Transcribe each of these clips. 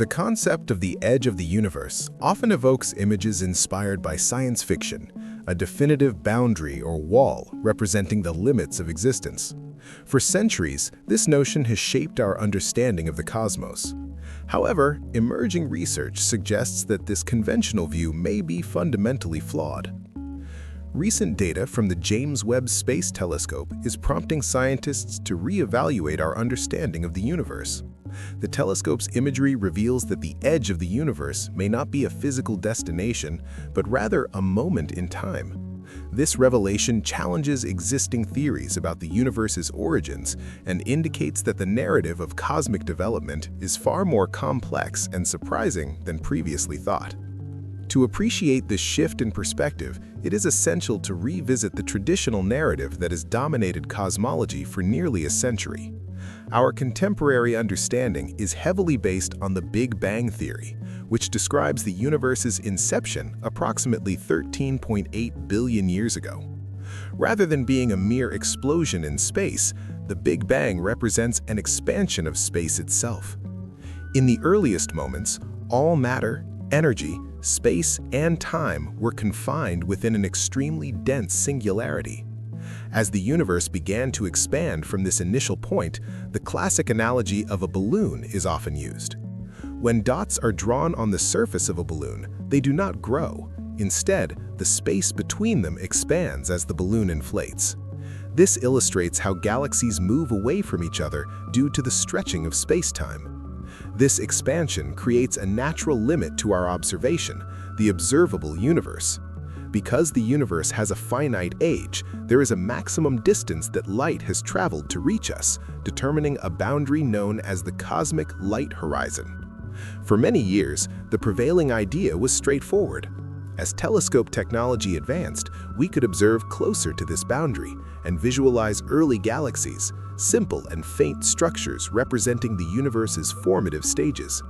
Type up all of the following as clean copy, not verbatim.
The concept of the edge of the universe often evokes images inspired by science fiction, a definitive boundary or wall representing the limits of existence. For centuries, this notion has shaped our understanding of the cosmos. However, emerging research suggests that this conventional view may be fundamentally flawed. Recent data from the James Webb Space Telescope is prompting scientists to reevaluate our understanding of the universe. The telescope's imagery reveals that the edge of the universe may not be a physical destination, but rather a moment in time. This revelation challenges existing theories about the universe's origins and indicates that the narrative of cosmic development is far more complex and surprising than previously thought. To appreciate this shift in perspective, it is essential to revisit the traditional narrative that has dominated cosmology for nearly a century. Our contemporary understanding is heavily based on the Big Bang theory, which describes the universe's inception approximately 13.8 billion years ago. Rather than being a mere explosion in space, the Big Bang represents an expansion of space itself. In the earliest moments, all matter, energy, space, and time were confined within an extremely dense singularity. As the universe began to expand from this initial point, the classic analogy of a balloon is often used. When dots are drawn on the surface of a balloon, they do not grow. Instead, the space between them expands as the balloon inflates. This illustrates how galaxies move away from each other due to the stretching of space-time. This expansion creates a natural limit to our observation, the observable universe. Because the universe has a finite age, there is a maximum distance that light has traveled to reach us, determining a boundary known as the cosmic light horizon. For many years, the prevailing idea was straightforward. As telescope technology advanced, we could observe closer to this boundary and visualize early galaxies, simple and faint structures representing the universe's formative stages.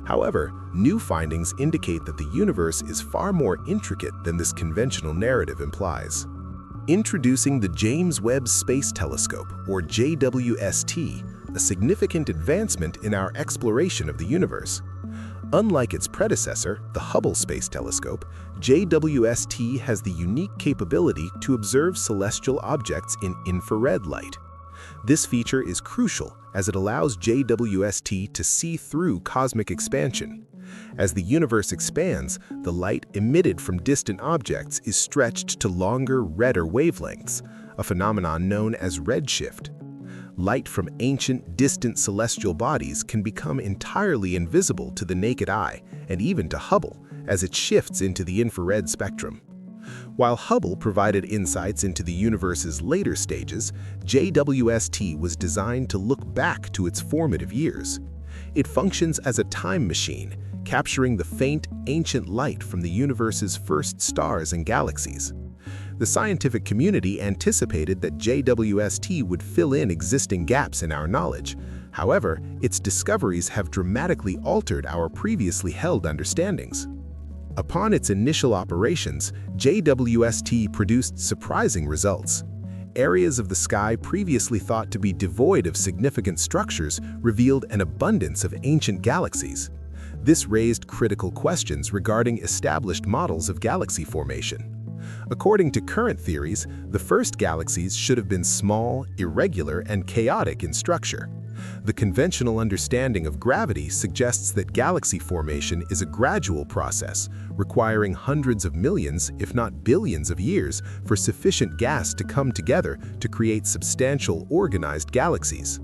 However, new findings indicate that the universe is far more intricate than this conventional narrative implies. Introducing the James Webb Space Telescope, or JWST, a significant advancement in our exploration of the universe. Unlike its predecessor, the Hubble Space Telescope, JWST has the unique capability to observe celestial objects in infrared light. This feature is crucial as it allows JWST to see through cosmic expansion. As the universe expands, the light emitted from distant objects is stretched to longer, redder wavelengths, a phenomenon known as redshift. Light from ancient, distant celestial bodies can become entirely invisible to the naked eye and even to Hubble as it shifts into the infrared spectrum. While Hubble provided insights into the universe's later stages, JWST was designed to look back to its formative years. It functions as a time machine, capturing the faint, ancient light from the universe's first stars and galaxies. The scientific community anticipated that JWST would fill in existing gaps in our knowledge. However, its discoveries have dramatically altered our previously held understandings. Upon its initial operations, JWST produced surprising results. Areas of the sky previously thought to be devoid of significant structures revealed an abundance of ancient galaxies. This raised critical questions regarding established models of galaxy formation. According to current theories, the first galaxies should have been small, irregular, and chaotic in structure. The conventional understanding of gravity suggests that galaxy formation is a gradual process, requiring hundreds of millions, if not billions of years, for sufficient gas to come together to create substantial, organized galaxies.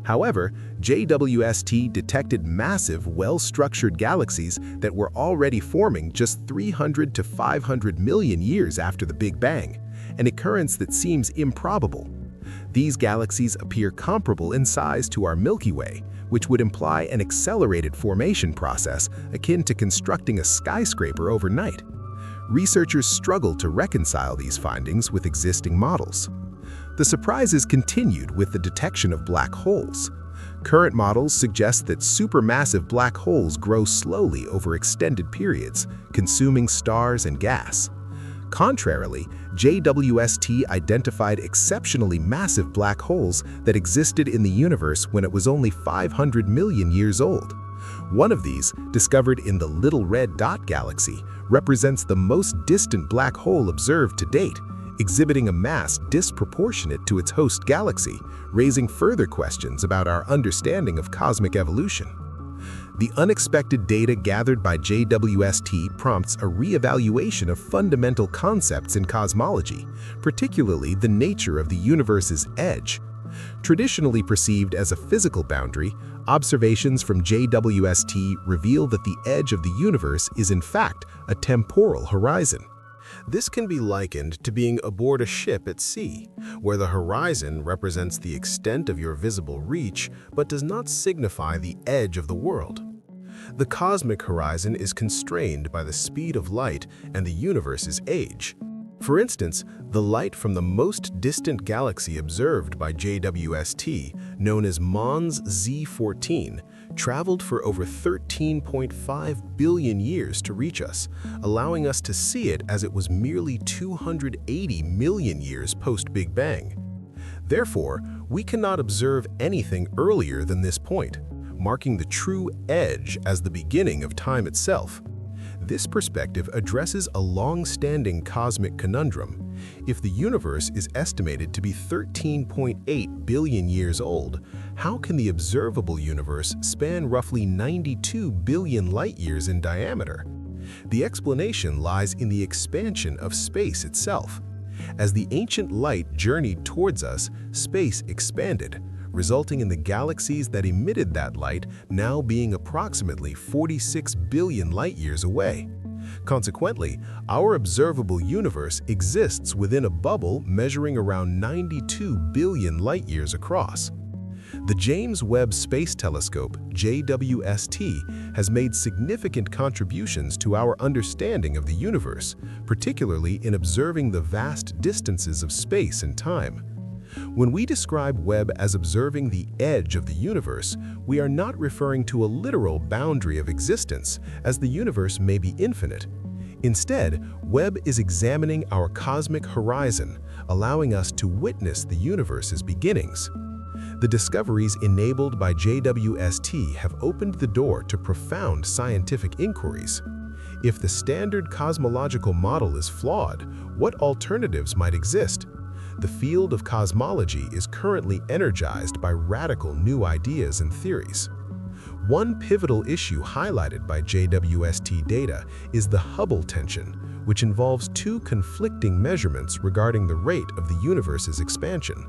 However, JWST detected massive, well-structured galaxies that were already forming just 300 to 500 million years after the Big Bang, an occurrence that seems improbable. These galaxies appear comparable in size to our Milky Way, which would imply an accelerated formation process akin to constructing a skyscraper overnight. Researchers struggle to reconcile these findings with existing models. The surprises continued with the detection of black holes. Current models suggest that supermassive black holes grow slowly over extended periods, consuming stars and gas. Contrarily, JWST identified exceptionally massive black holes that existed in the universe when it was only 500 million years old. One of these, discovered in the Little Red Dot galaxy, represents the most distant black hole observed to date, exhibiting a mass disproportionate to its host galaxy, raising further questions about our understanding of cosmic evolution. The unexpected data gathered by JWST prompts a re-evaluation of fundamental concepts in cosmology, particularly the nature of the universe's edge. Traditionally perceived as a physical boundary, observations from JWST reveal that the edge of the universe is in fact a temporal horizon. This can be likened to being aboard a ship at sea, where the horizon represents the extent of your visible reach but does not signify the edge of the world. The cosmic horizon is constrained by the speed of light and the universe's age. For instance, the light from the most distant galaxy observed by JWST, known as Mons Z14, traveled for over 13.5 billion years to reach us, allowing us to see it as it was merely 280 million years post-Big Bang. Therefore, we cannot observe anything earlier than this point, marking the true edge as the beginning of time itself. This perspective addresses a long-standing cosmic conundrum. If the universe is estimated to be 13.8 billion years old, how can the observable universe span roughly 92 billion light-years in diameter? The explanation lies in the expansion of space itself. As the ancient light journeyed towards us, space expanded, resulting in the galaxies that emitted that light now being approximately 46 billion light-years away. Consequently, our observable universe exists within a bubble measuring around 92 billion light-years across. The James Webb Space Telescope, JWST, has made significant contributions to our understanding of the universe, particularly in observing the vast distances of space and time. When we describe Webb as observing the edge of the universe, we are not referring to a literal boundary of existence, as the universe may be infinite. Instead, Webb is examining our cosmic horizon, allowing us to witness the universe's beginnings. The discoveries enabled by JWST have opened the door to profound scientific inquiries. If the standard cosmological model is flawed, what alternatives might exist? The field of cosmology is currently energized by radical new ideas and theories. One pivotal issue highlighted by JWST data is the Hubble tension, which involves two conflicting measurements regarding the rate of the universe's expansion.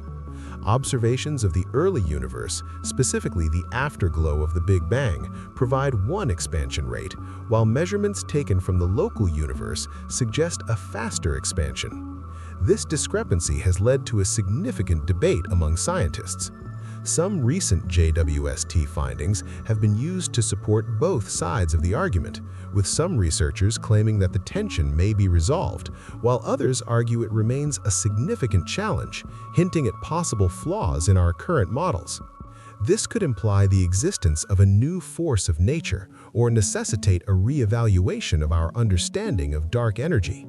Observations of the early universe, specifically the afterglow of the Big Bang, provide one expansion rate, while measurements taken from the local universe suggest a faster expansion. This discrepancy has led to a significant debate among scientists. Some recent JWST findings have been used to support both sides of the argument, with some researchers claiming that the tension may be resolved, while others argue it remains a significant challenge, hinting at possible flaws in our current models. This could imply the existence of a new force of nature or necessitate a re-evaluation of our understanding of dark energy.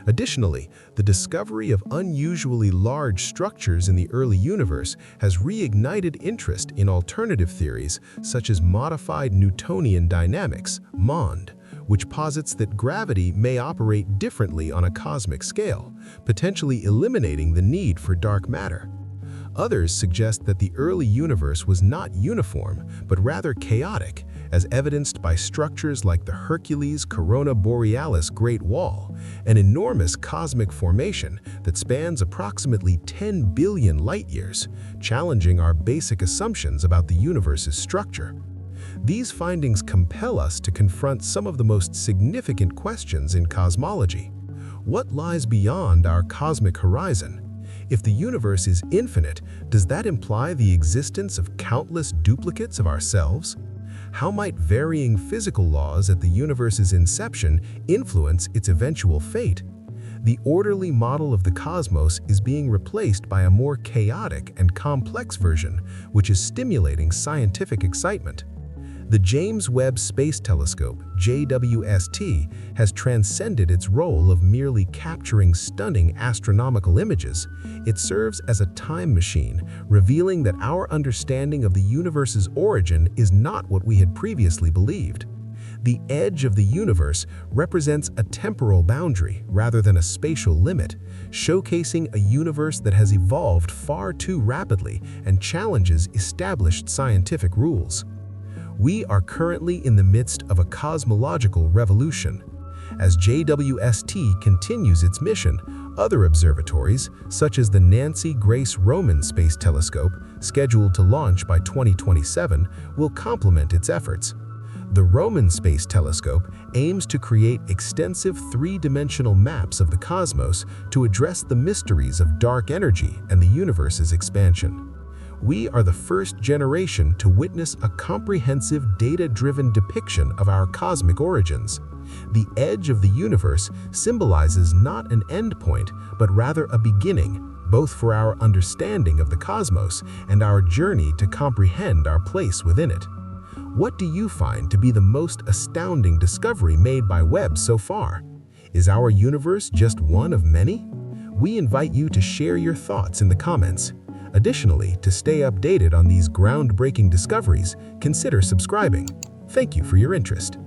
Additionally, the discovery of unusually large structures in the early universe has reignited interest in alternative theories such as modified Newtonian dynamics, MOND, which posits that gravity may operate differently on a cosmic scale, potentially eliminating the need for dark matter. Others suggest that the early universe was not uniform, but rather chaotic, as evidenced by structures like the Hercules Corona Borealis Great Wall, an enormous cosmic formation that spans approximately 10 billion light-years, challenging our basic assumptions about the universe's structure. These findings compel us to confront some of the most significant questions in cosmology. What lies beyond our cosmic horizon? If the universe is infinite, does that imply the existence of countless duplicates of ourselves? How might varying physical laws at the universe's inception influence its eventual fate? The orderly model of the cosmos is being replaced by a more chaotic and complex version, which is stimulating scientific excitement. The James Webb Space Telescope, JWST, has transcended its role of merely capturing stunning astronomical images. It serves as a time machine, revealing that our understanding of the universe's origin is not what we had previously believed. The edge of the universe represents a temporal boundary rather than a spatial limit, showcasing a universe that has evolved far too rapidly and challenges established scientific rules. We are currently in the midst of a cosmological revolution. As JWST continues its mission, other observatories, such as the Nancy Grace Roman Space Telescope, scheduled to launch by 2027, will complement its efforts. The Roman Space Telescope aims to create extensive three-dimensional maps of the cosmos to address the mysteries of dark energy and the universe's expansion. We are the first generation to witness a comprehensive data-driven depiction of our cosmic origins. The edge of the universe symbolizes not an endpoint, but rather a beginning, both for our understanding of the cosmos and our journey to comprehend our place within it. What do you find to be the most astounding discovery made by Webb so far? Is our universe just one of many? We invite you to share your thoughts in the comments. Additionally, to stay updated on these groundbreaking discoveries, consider subscribing. Thank you for your interest.